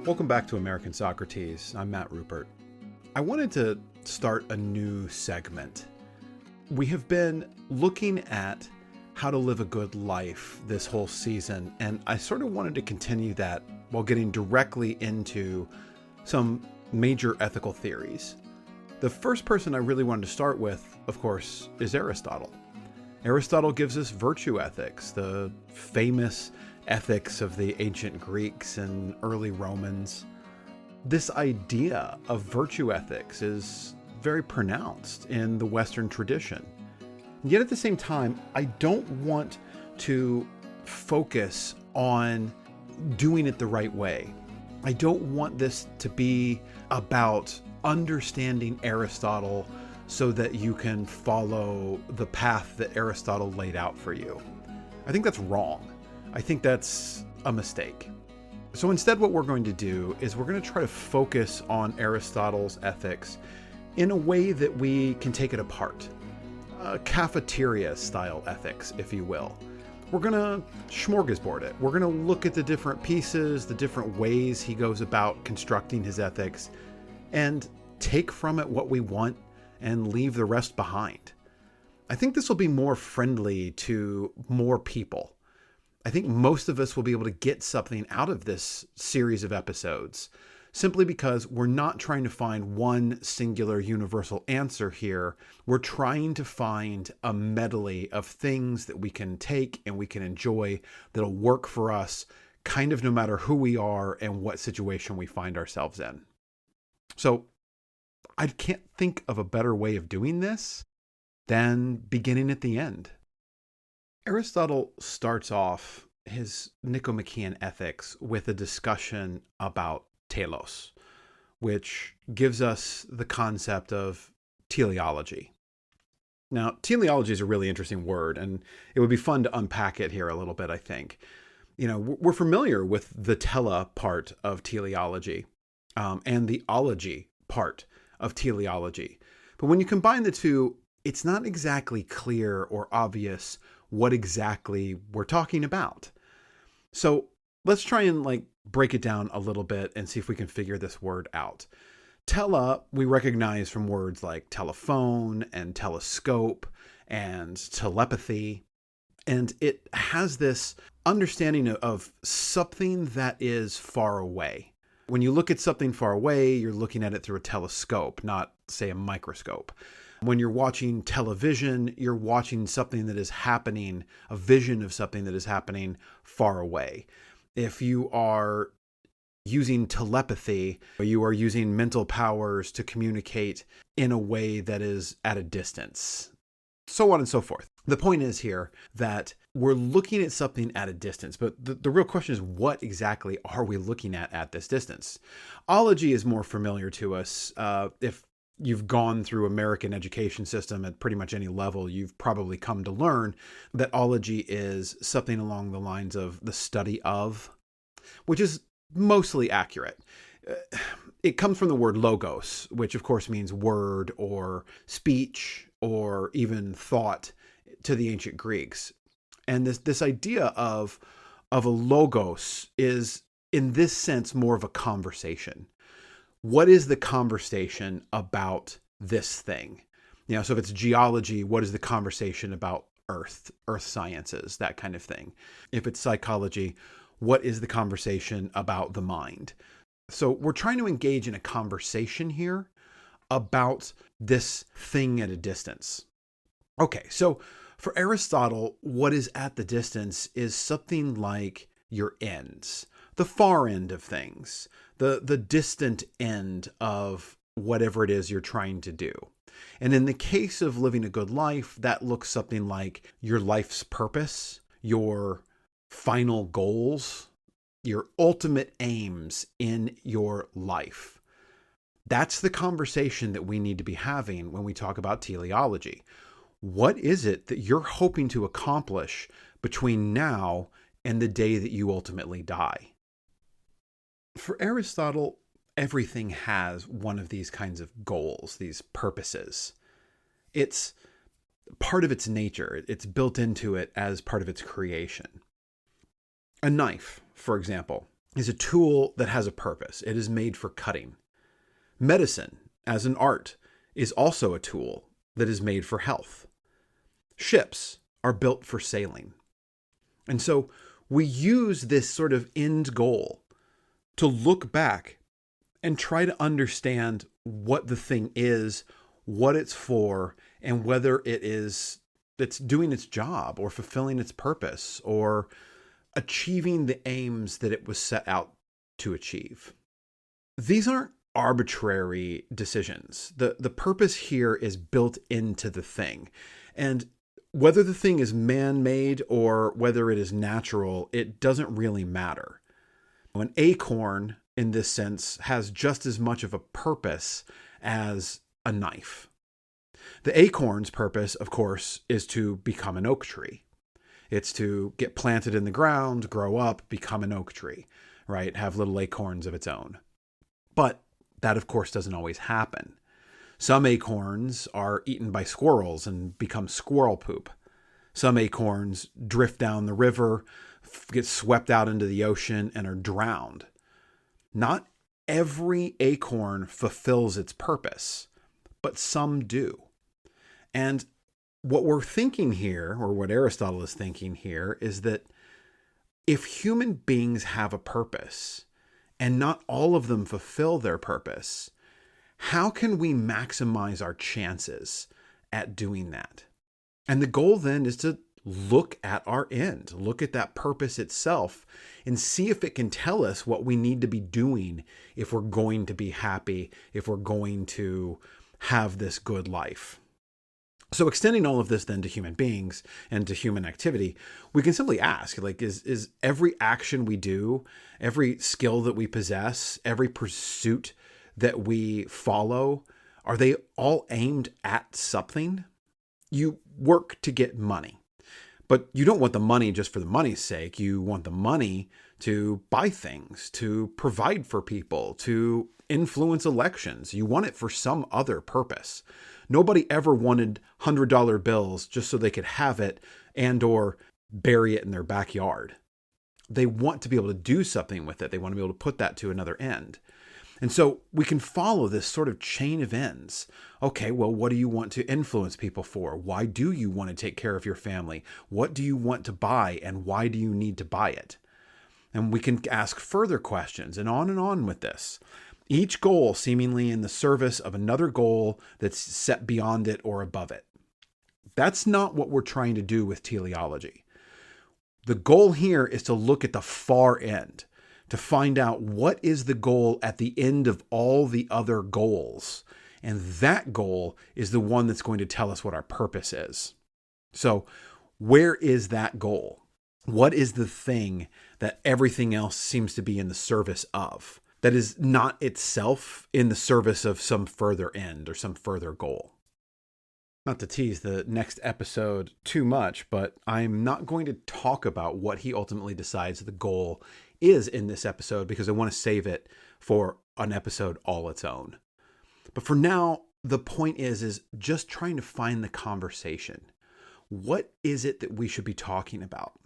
Welcome back to American Socrates. I'm Matt Rupert. I wanted to start a new segment. We have been looking at how to live a good life this whole season, and I sort of wanted to continue that while getting directly into some major ethical theories. The first person I really wanted to start with, of course, is Aristotle. Aristotle gives us virtue ethics, the famous ethics of the ancient Greeks and early Romans. This idea of virtue ethics is very pronounced in the Western tradition. Yet at the same time, I don't want to focus on doing it the right way. I don't want this to be about understanding Aristotle so that you can follow the path that Aristotle laid out for you. I think that's wrong. I think that's a mistake. So instead, what we're going to do is we're going to try to focus on Aristotle's ethics in a way that we can take it apart. Cafeteria style ethics, if you will. We're going to smorgasbord it. We're going to look at the different pieces, the different ways he goes about constructing his ethics, and take from it what we want and leave the rest behind. I think this will be more friendly to more people. I think most of us will be able to get something out of this series of episodes simply because we're not trying to find one singular universal answer here. We're trying to find a medley of things that we can take and we can enjoy that'll work for us kind of no matter who we are and what situation we find ourselves in. So I can't think of a better way of doing this than beginning at the end. Aristotle starts off his Nicomachean Ethics with a discussion about telos, which gives us the concept of teleology. Now, teleology is a really interesting word, and it would be fun to unpack it here a little bit, I think. You know, we're familiar with the tele part of teleology and the ology part of teleology. But when you combine the two, it's not exactly clear or obvious what exactly we're talking about. So let's try and break it down a little bit and see if we can figure this word out. Tele, we recognize from words like telephone and telescope and telepathy. And it has this understanding of something that is far away. When you look at something far away, you're looking at it through a telescope, not, say, a microscope. When you're watching television, you're watching something that is happening, a vision of something that is happening far away. If you are using telepathy, you are using mental powers to communicate in a way that is at a distance, so on and so forth. The point is here that we're looking at something at a distance, but the real question is, what exactly are we looking at this distance? Ology is more familiar to us. If you've gone through American education system at pretty much any level, you've probably come to learn that ology is something along the lines of the study of, which is mostly accurate. It comes from the word logos, which of course means word or speech or even thought to the ancient Greeks. And this idea of a logos is, in this sense, more of a conversation. What is the conversation about this thing? You know, so if it's geology, what is the conversation about earth sciences, that kind of thing? If it's psychology, what is the conversation about the mind? So we're trying to engage in a conversation here about this thing at a distance. Okay, so for Aristotle, what is at the distance is something like your ends, the far end of things, the distant end of whatever it is you're trying to do. And in the case of living a good life, that looks something like your life's purpose, your final goals, your ultimate aims in your life. That's the conversation that we need to be having when we talk about teleology. What is it that you're hoping to accomplish between now and the day that you ultimately die? For Aristotle, everything has one of these kinds of goals, these purposes. It's part of its nature. It's built into it as part of its creation. A knife, for example, is a tool that has a purpose. It is made for cutting. Medicine, as an art, is also a tool that is made for health. Ships are built for sailing. And so we use this sort of end goal to look back and try to understand what the thing is, what it's for, and whether it's doing its job or fulfilling its purpose or achieving the aims that it was set out to achieve. These aren't arbitrary decisions. The purpose here is built into the thing. And whether the thing is man-made or whether it is natural, it doesn't really matter. An acorn, in this sense, has just as much of a purpose as a knife. The acorn's purpose, of course, is to become an oak tree. It's to get planted in the ground, grow up, become an oak tree, right? Have little acorns of its own. But that, of course, doesn't always happen. Some acorns are eaten by squirrels and become squirrel poop. Some acorns drift down the river, get swept out into the ocean, and are drowned. Not every acorn fulfills its purpose, but some do. And what we're thinking here, or what Aristotle is thinking here, is that if human beings have a purpose, and not all of them fulfill their purpose, how can we maximize our chances at doing that? And the goal then is to look at our end, look at that purpose itself, and see if it can tell us what we need to be doing if we're going to be happy, if we're going to have this good life. So extending all of this then to human beings and to human activity, we can simply ask, is every action we do, every skill that we possess, every pursuit that we follow, are they all aimed at something? You work to get money, but you don't want the money just for the money's sake. You want the money to buy things, to provide for people, to influence elections. You want it for some other purpose. Nobody ever wanted $100 bills just so they could have it and or bury it in their backyard. They want to be able to do something with it. They want to be able to put that to another end. And so we can follow this sort of chain of ends. Okay, well, what do you want to influence people for? Why do you want to take care of your family? What do you want to buy and why do you need to buy it? And we can ask further questions and on with this. Each goal seemingly in the service of another goal that's set beyond it or above it. That's not what we're trying to do with teleology. The goal here is to look at the far end, to find out what is the goal at the end of all the other goals. And that goal is the one that's going to tell us what our purpose is. So where is that goal? What is the thing that everything else seems to be in the service of? That is not itself in the service of some further end or some further goal. Not to tease the next episode too much, but I'm not going to talk about what he ultimately decides the goal is in this episode because I want to save it for an episode all its own. But for now, the point is just trying to find the conversation. What is it that we should be talking about?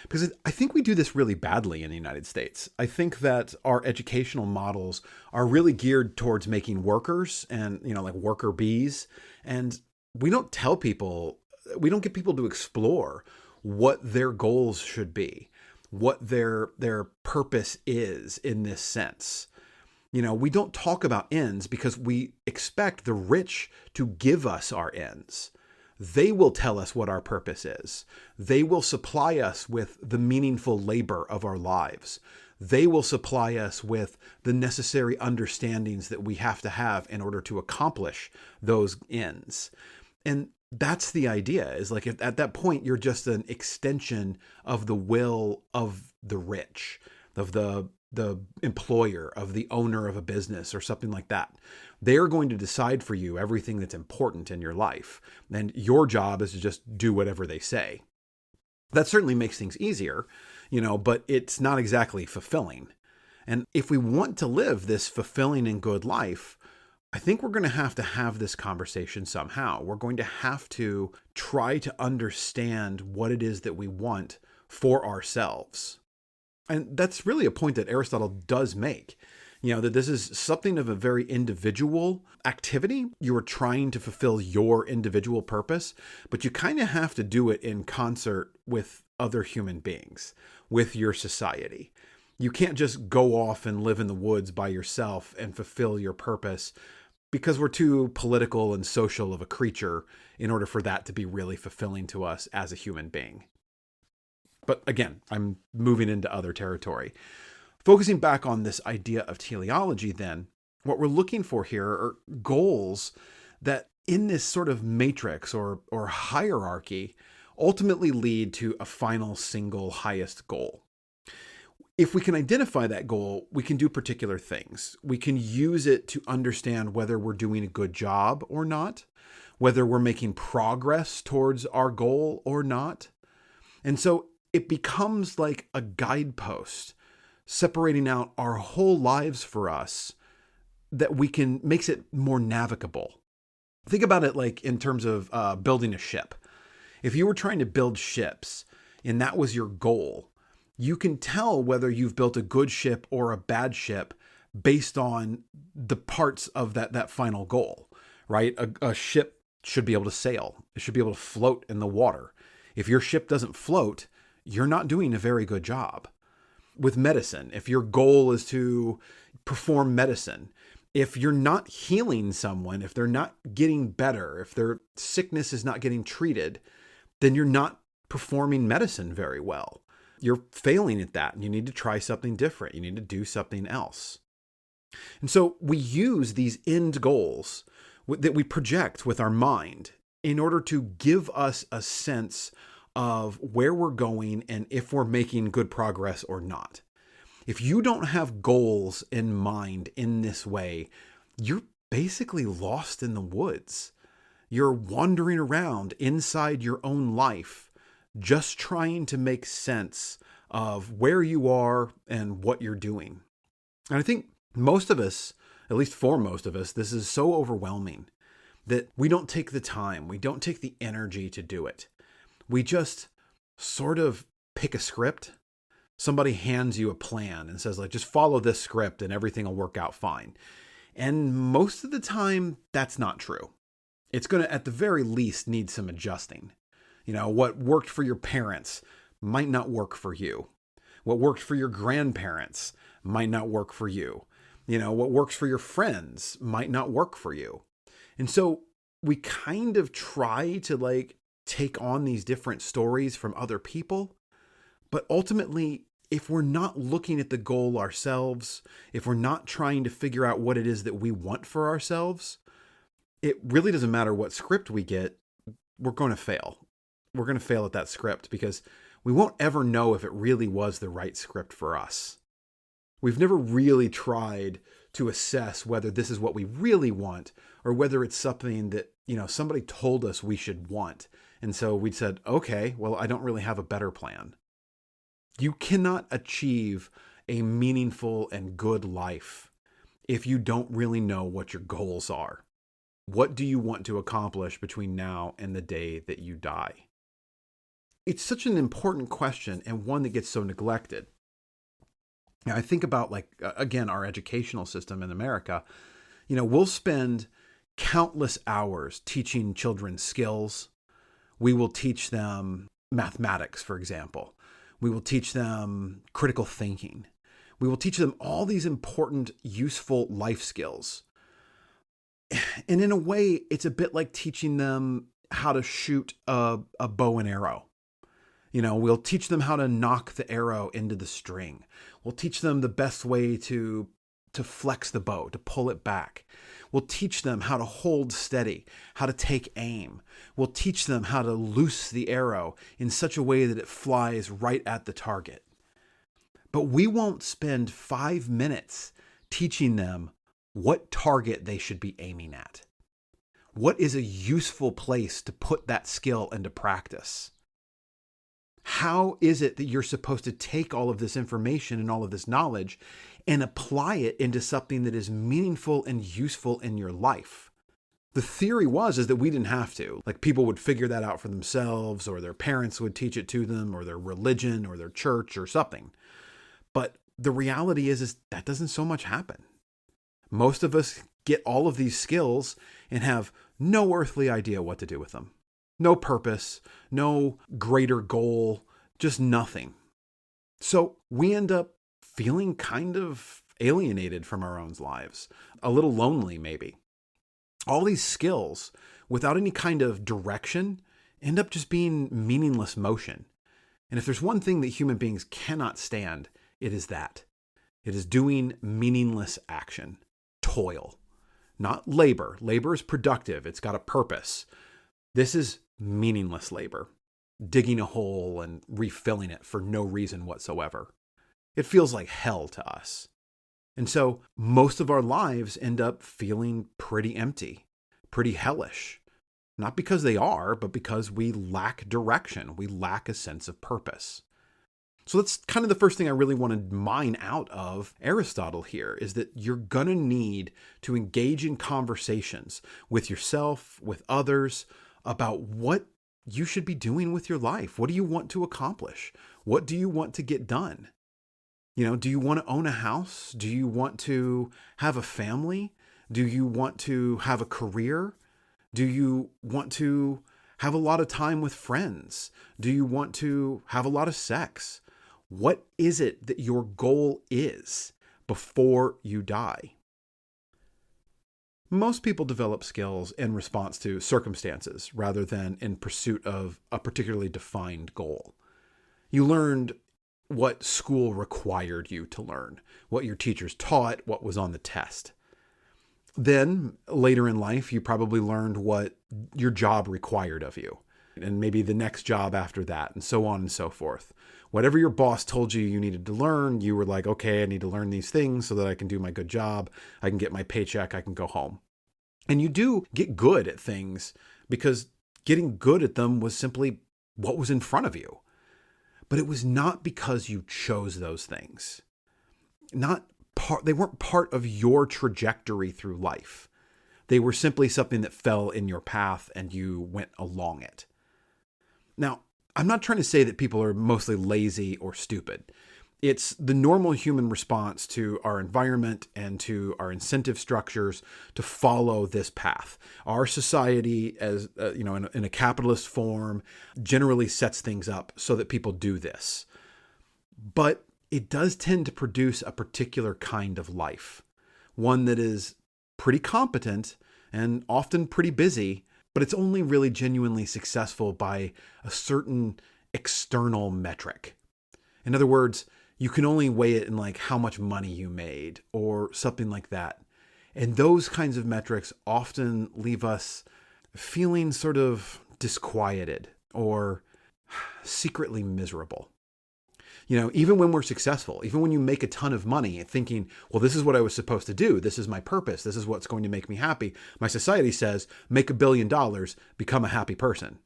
Because I think we do this really badly in the United States. I think that our educational models are really geared towards making workers and, like worker bees. And we don't tell people, we don't get people to explore what their goals should be, what their purpose is in this sense. We don't talk about ends because we expect the rich to give us our ends. They will tell us what our purpose is. They will supply us with the meaningful labor of our lives. They will supply us with the necessary understandings that we have to have in order to accomplish those ends. And that's the idea, is like at that point, you're just an extension of the will of the rich, of the employer, of the owner of a business or something like that. They're going to decide for you everything that's important in your life. And your job is to just do whatever they say. That certainly makes things easier, but it's not exactly fulfilling. And if we want to live this fulfilling and good life, I think we're going to have this conversation somehow. We're going to have to try to understand what it is that we want for ourselves. And that's really a point that Aristotle does make. That this is something of a very individual activity. You are trying to fulfill your individual purpose, but you kind of have to do it in concert with other human beings, with your society. You can't just go off and live in the woods by yourself and fulfill your purpose because we're too political and social of a creature in order for that to be really fulfilling to us as a human being. But again, I'm moving into other territory. Focusing back on this idea of teleology, then, what we're looking for here are goals that in this sort of matrix or hierarchy ultimately lead to a final single highest goal. If we can identify that goal, we can do particular things. We can use it to understand whether we're doing a good job or not, whether we're making progress towards our goal or not. And so it becomes like a guidepost separating out our whole lives for us that makes it more navigable. Think about it like in terms of building a ship. If you were trying to build ships and that was your goal, you can tell whether you've built a good ship or a bad ship based on the parts of that final goal, right? A ship should be able to sail. It should be able to float in the water. If your ship doesn't float, you're not doing a very good job. With medicine, if your goal is to perform medicine, if you're not healing someone, if they're not getting better, if their sickness is not getting treated, then you're not performing medicine very well. You're failing at that, and you need to try something different. You need to do something else. And so we use these end goals that we project with our mind in order to give us a sense of where we're going and if we're making good progress or not. If you don't have goals in mind in this way, you're basically lost in the woods. You're wandering around inside your own life, just trying to make sense of where you are and what you're doing. And I think most of us, at least for most of us, this is so overwhelming that we don't take the time, we don't take the energy to do it. We just sort of pick a script. Somebody hands you a plan and says, like, just follow this script and everything will work out fine. And most of the time, that's not true. It's going to, at the very least, need some adjusting. What worked for your parents might not work for you. What worked for your grandparents might not work for you. What works for your friends might not work for you. And so we kind of try to take on these different stories from other people. But ultimately, if we're not looking at the goal ourselves, if we're not trying to figure out what it is that we want for ourselves, it really doesn't matter what script we get, we're going to fail. We're going to fail at that script because we won't ever know if it really was the right script for us. We've never really tried to assess whether this is what we really want or whether it's something that, somebody told us we should want. And so we said, okay, well, I don't really have a better plan. You cannot achieve a meaningful and good life if you don't really know what your goals are. What do you want to accomplish between now and the day that you die? It's such an important question and one that gets so neglected. Now, I think about again, our educational system in America. We'll spend countless hours teaching children skills. We will teach them mathematics, for example. We will teach them critical thinking. We will teach them all these important, useful life skills. And in a way, it's a bit like teaching them how to shoot a bow and arrow. We'll teach them how to knock the arrow into the string. We'll teach them the best way to flex the bow, to pull it back. We'll teach them how to hold steady, how to take aim. We'll teach them how to loose the arrow in such a way that it flies right at the target. But we won't spend 5 minutes teaching them what target they should be aiming at. What is a useful place to put that skill into practice? How is it that you're supposed to take all of this information and all of this knowledge and apply it into something that is meaningful and useful in your life? The theory is that we didn't have to. People would figure that out for themselves, or their parents would teach it to them, or their religion or their church or something. But the reality is that doesn't so much happen. Most of us get all of these skills and have no earthly idea what to do with them. No purpose, no greater goal, just nothing. So we end up feeling kind of alienated from our own lives, a little lonely maybe. All these skills, without any kind of direction, end up just being meaningless motion. And if there's one thing that human beings cannot stand, it is that. It is doing meaningless action, toil, not labor. Labor is productive. It's got a purpose. This is meaningless labor, digging a hole and refilling it for no reason whatsoever. It feels like hell to us. And so most of our lives end up feeling pretty empty, pretty hellish. Not because they are, but because we lack direction. We lack a sense of purpose. So that's kind of the first thing I really want to mine out of Aristotle here, is that you're going to need to engage in conversations with yourself, with others, about what you should be doing with your life. What do you want to accomplish? What do you want to get done? Do you want to own a house? Do you want to have a family? Do you want to have a career? Do you want to have a lot of time with friends? Do you want to have a lot of sex? What is it that your goal is before you die? Most people develop skills in response to circumstances rather than in pursuit of a particularly defined goal. You learned what school required you to learn, what your teachers taught, what was on the test. Then later in life, you probably learned what your job required of you, and maybe the next job after that, and so on and so forth. Whatever your boss told you needed to learn, you were like, okay, I need to learn these things so that I can do my good job. I can get my paycheck. I can go home. And you do get good at things because getting good at them was simply what was in front of you. But it was not because you chose those things. They weren't part of your trajectory through life. They were simply something that fell in your path and you went along it. Now, I'm not trying to say that people are mostly lazy or stupid. It's the normal human response to our environment and to our incentive structures to follow this path. Our society, as in a capitalist form, generally sets things up so that people do this. But it does tend to produce a particular kind of life, one that is pretty competent and often pretty busy, but it's only really genuinely successful by a certain external metric. In other words, you can only weigh it in like how much money you made or something like that. And those kinds of metrics often leave us feeling sort of disquieted or secretly miserable. Even when we're successful, even when you make a ton of money thinking, well, this is what I was supposed to do. This is my purpose. This is what's going to make me happy. My society says, make $1 billion, become a happy person.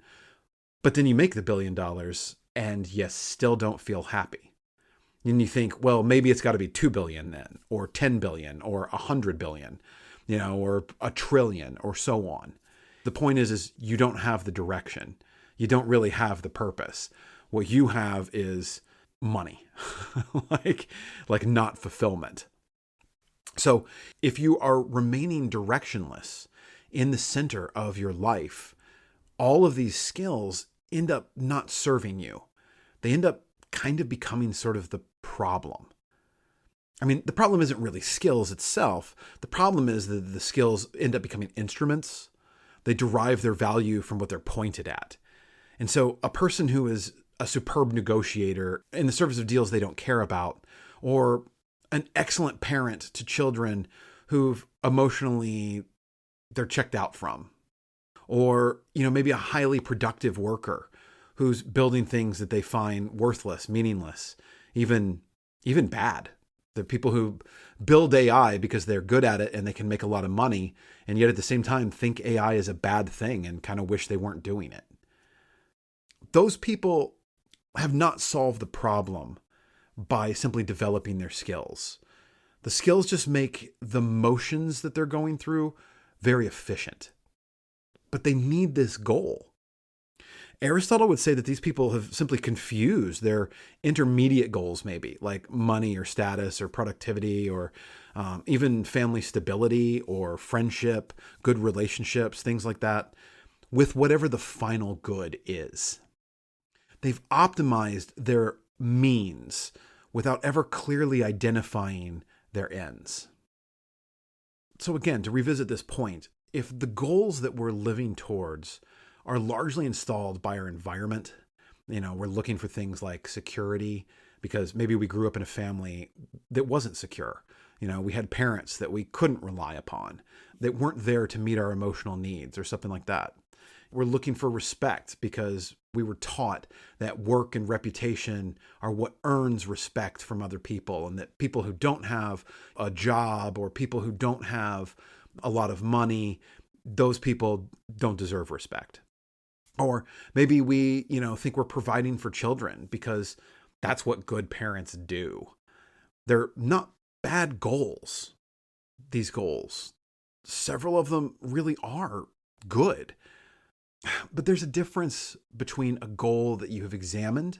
But then you make the $1 billion and you still don't feel happy. And you think, well, maybe it's got to be 2 billion then, or 10 billion, or 100 billion, or a trillion, or so on. The point is you don't have the direction. You don't really have the purpose. What you have is money, like not fulfillment. So if you are remaining directionless in the center of your life, all of these skills end up not serving you. They end up kind of becoming sort of the problem. I mean, the problem isn't really skills itself. The problem is that the skills end up becoming instruments. They derive their value from what they're pointed at. And so a person who is a superb negotiator in the service of deals they don't care about, or an excellent parent to children who've emotionally they're checked out from, or, maybe a highly productive worker who's building things that they find worthless, meaningless, even bad. The people who build AI because they're good at it and they can make a lot of money, and yet at the same time think AI is a bad thing and kind of wish they weren't doing it. Those people have not solved the problem by simply developing their skills. The skills just make the motions that they're going through very efficient. But they need this goal. Aristotle would say that these people have simply confused their intermediate goals, maybe like money or status or productivity or even family stability or friendship, good relationships, things like that, with whatever the final good is. They've optimized their means without ever clearly identifying their ends. So again, to revisit this point, if the goals that we're living towards are largely installed by our environment, we're looking for things like security because maybe we grew up in a family that wasn't secure. We had parents that we couldn't rely upon, that weren't there to meet our emotional needs or something like that. We're looking for respect because we were taught that work and reputation are what earns respect from other people, and that people who don't have a job or people who don't have a lot of money, those people don't deserve respect. Or maybe we, think we're providing for children because that's what good parents do. They're not bad goals, these goals. Several of them really are good. But there's a difference between a goal that you have examined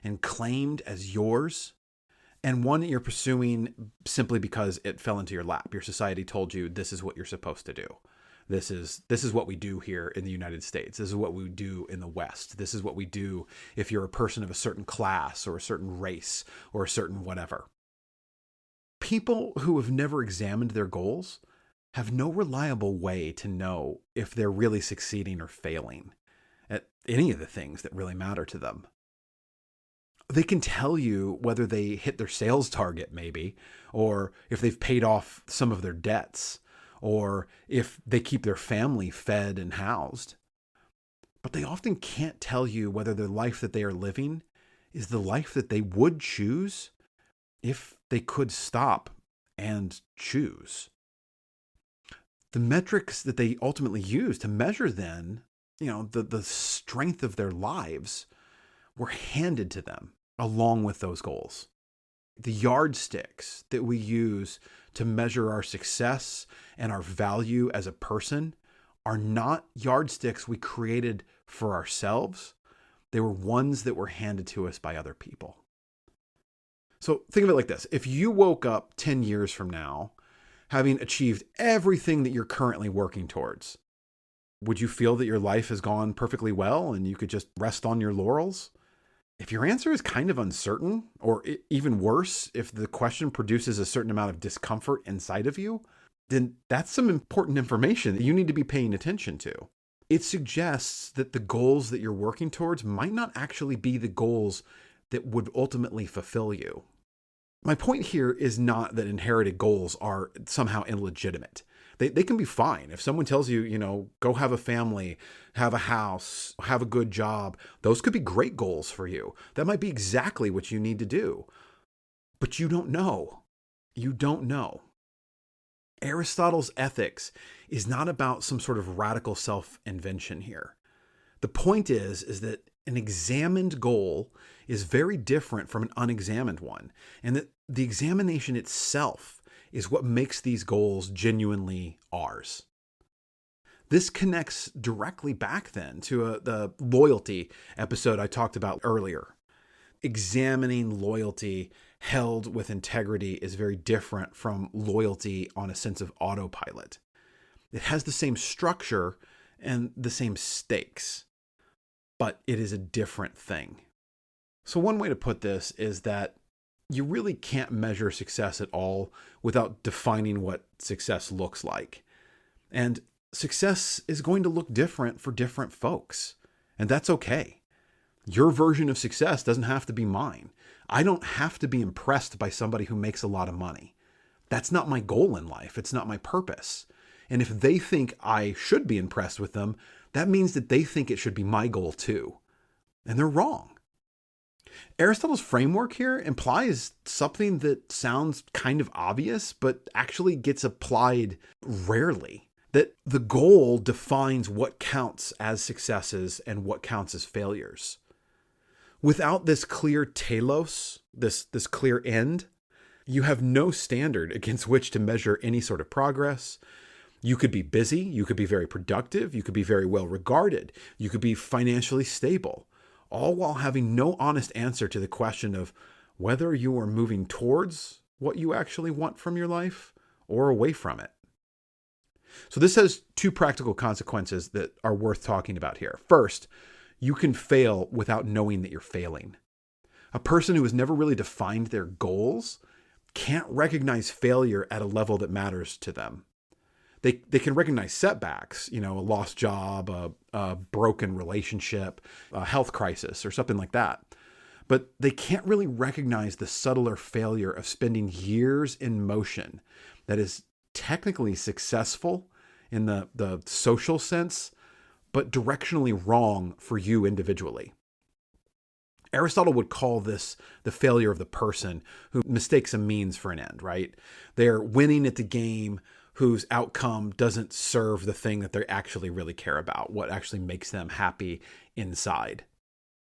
and claimed as yours and one that you're pursuing simply because it fell into your lap. Your society told you this is what you're supposed to do. This is what we do here in the United States. This is what we do in the West. This is what we do if you're a person of a certain class or a certain race or a certain whatever. People who have never examined their goals have no reliable way to know if they're really succeeding or failing at any of the things that really matter to them. They can tell you whether they hit their sales target, maybe, or if they've paid off some of their debts, or if they keep their family fed and housed. But they often can't tell you whether the life that they are living is the life that they would choose if they could stop and choose. The metrics that they ultimately use to measure then, the strength of their lives were handed to them along with those goals. The yardsticks that we use to measure our success and our value as a person are not yardsticks we created for ourselves. They were ones that were handed to us by other people. So think of it like this. If you woke up 10 years from now, having achieved everything that you're currently working towards, would you feel that your life has gone perfectly well and you could just rest on your laurels? If your answer is kind of uncertain, or even worse, if the question produces a certain amount of discomfort inside of you, then that's some important information that you need to be paying attention to. It suggests that the goals that you're working towards might not actually be the goals that would ultimately fulfill you. My point here is not that inherited goals are somehow illegitimate. They can be fine. If someone tells you, go have a family, have a house, have a good job, those could be great goals for you. That might be exactly what you need to do. But you don't know. You don't know. Aristotle's ethics is not about some sort of radical self-invention here. The point is that an examined goal is very different from an unexamined one, and that the examination itself is what makes these goals genuinely ours. This connects directly back then to the loyalty episode I talked about earlier. Examining loyalty held with integrity is very different from loyalty on a sense of autopilot. It has the same structure and the same stakes, but it is a different thing. So one way to put this is that you really can't measure success at all without defining what success looks like. And success is going to look different for different folks, and that's okay. Your version of success doesn't have to be mine. I don't have to be impressed by somebody who makes a lot of money. That's not my goal in life. It's not my purpose. And if they think I should be impressed with them, that means that they think it should be my goal too. And they're wrong. Aristotle's framework here implies something that sounds kind of obvious, but actually gets applied rarely. That the goal defines what counts as successes and what counts as failures. Without this clear telos, this clear end, you have no standard against which to measure any sort of progress. You could be busy, you could be very productive, you could be very well regarded, you could be financially stable, all while having no honest answer to the question of whether you are moving towards what you actually want from your life or away from it. So this has two practical consequences that are worth talking about here. First, you can fail without knowing that you're failing. A person who has never really defined their goals can't recognize failure at a level that matters to them. They can recognize setbacks, a lost job, a broken relationship, a health crisis, or something like that. But they can't really recognize the subtler failure of spending years in motion that is technically successful in the social sense, but directionally wrong for you individually. Aristotle would call this the failure of the person who mistakes a means for an end, right? They're winning at the game whose outcome doesn't serve the thing that they actually really care about, what actually makes them happy inside.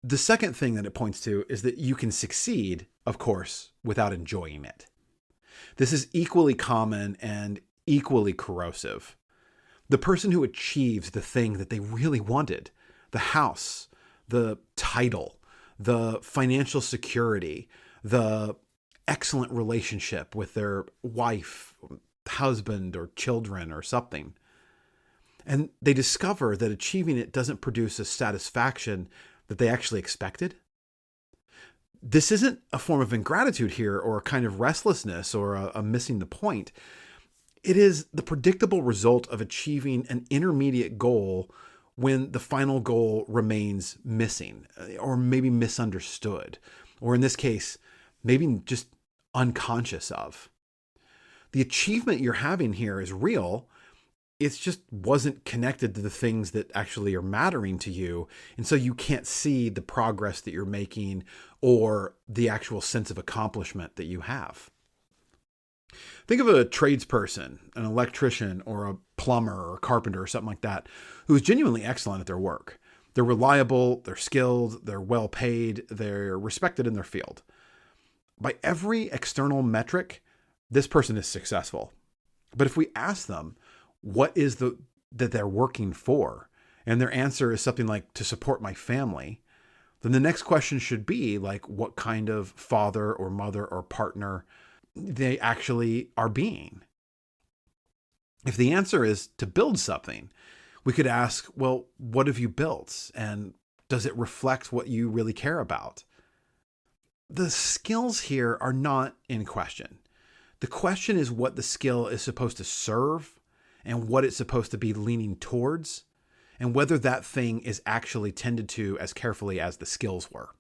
The second thing that it points to is that you can succeed, of course, without enjoying it. This is equally common and equally corrosive. The person who achieves the thing that they really wanted, the house, the title, the financial security, the excellent relationship with their wife, husband, or children or something. And they discover that achieving it doesn't produce a satisfaction that they actually expected. This isn't a form of ingratitude here or a kind of restlessness or a missing the point. It is the predictable result of achieving an intermediate goal when the final goal remains missing or maybe misunderstood, or in this case, maybe just unconscious of. The achievement you're having here is real. It just wasn't connected to the things that actually are mattering to you. And so you can't see the progress that you're making or the actual sense of accomplishment that you have. Think of a tradesperson, an electrician or a plumber or a carpenter or something like that, who is genuinely excellent at their work. They're reliable, they're skilled, they're well paid, they're respected in their field. By every external metric, this person is successful. But if we ask them, what is that they're working for? And their answer is something like, to support my family. Then the next question should be like, what kind of father or mother or partner they actually are being. If the answer is to build something, we could ask, well, what have you built? And does it reflect what you really care about? The skills here are not in question. The question is what the skill is supposed to serve and what it's supposed to be leaning towards, and whether that thing is actually tended to as carefully as the skills were.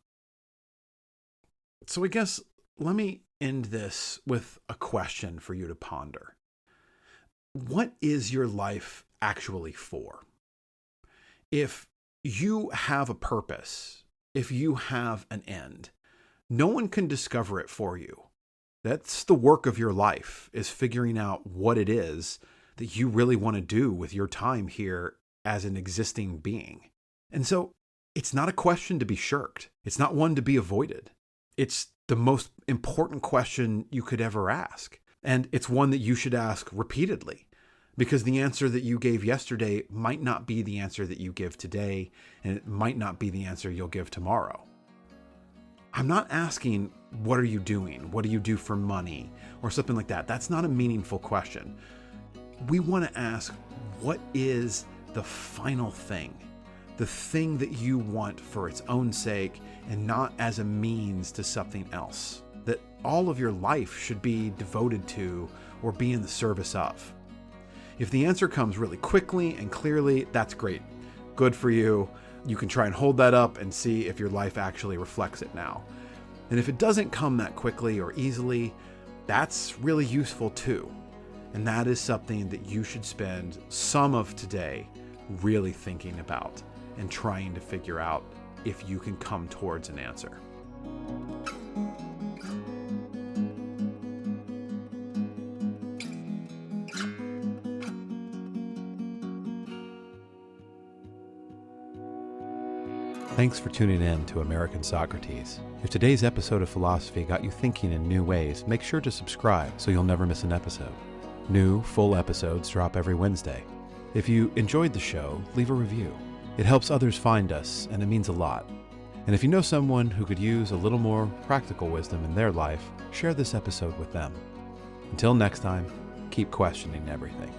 So I guess let me end this with a question for you to ponder. What is your life actually for? If you have a purpose, if you have an end, no one can discover it for you. That's the work of your life, is figuring out what it is that you really want to do with your time here as an existing being. And so it's not a question to be shirked. It's not one to be avoided. It's the most important question you could ever ask. And it's one that you should ask repeatedly, because the answer that you gave yesterday might not be the answer that you give today, and it might not be the answer you'll give tomorrow. I'm not asking, what are you doing? What do you do for money? Or something like that. That's not a meaningful question. We want to ask, what is the final thing? The thing that you want for its own sake and not as a means to something else, that all of your life should be devoted to or be in the service of. If the answer comes really quickly and clearly, that's great. Good for you. You can try and hold that up and see if your life actually reflects it now. And if it doesn't come that quickly or easily, that's really useful too. And that is something that you should spend some of today really thinking about and trying to figure out if you can come towards an answer. Thanks for tuning in to American Socrates. If today's episode of Philosophy got you thinking in new ways, make sure to subscribe so you'll never miss an episode. New, full episodes drop every Wednesday. If you enjoyed the show, leave a review. It helps others find us, and it means a lot. And if you know someone who could use a little more practical wisdom in their life, share this episode with them. Until next time, keep questioning everything.